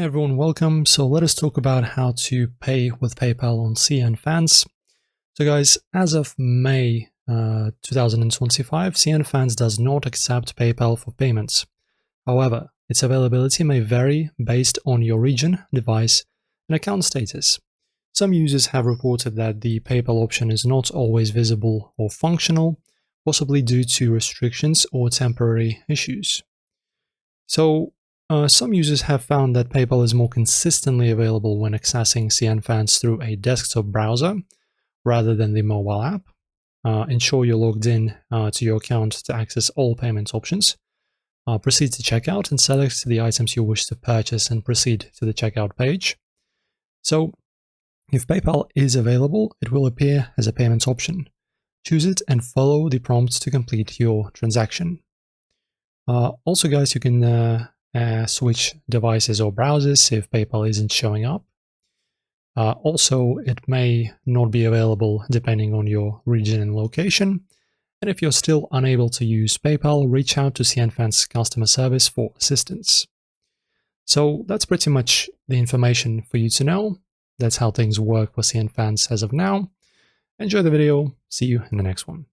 Hey everyone, welcome. So let us talk about how to pay with PayPal on CNFans. So guys, as of May 2025, CNFans does not accept PayPal for payments. However, its availability may vary based on your region, device, and account status. Some users have reported that the PayPal option is not always visible or functional, possibly due to restrictions or temporary issues. So, some users have found that PayPal is more consistently available when accessing CNFans through a desktop browser rather than the mobile app. Ensure you're logged in to your account to access all payment options. Proceed to checkout and select the items you wish to purchase and proceed to the checkout page. So, if PayPal is available, it will appear as a payment option. Choose it and follow the prompts to complete your transaction. Also, guys, you can switch devices or browsers if PayPal isn't showing up. Also, it may not be available depending on your region and location. And if you're still unable to use PayPal, reach out to CNFans customer service for assistance. So that's pretty much the information for you to know. That's how things work for CNFans as of now. Enjoy the video. See you in the next one.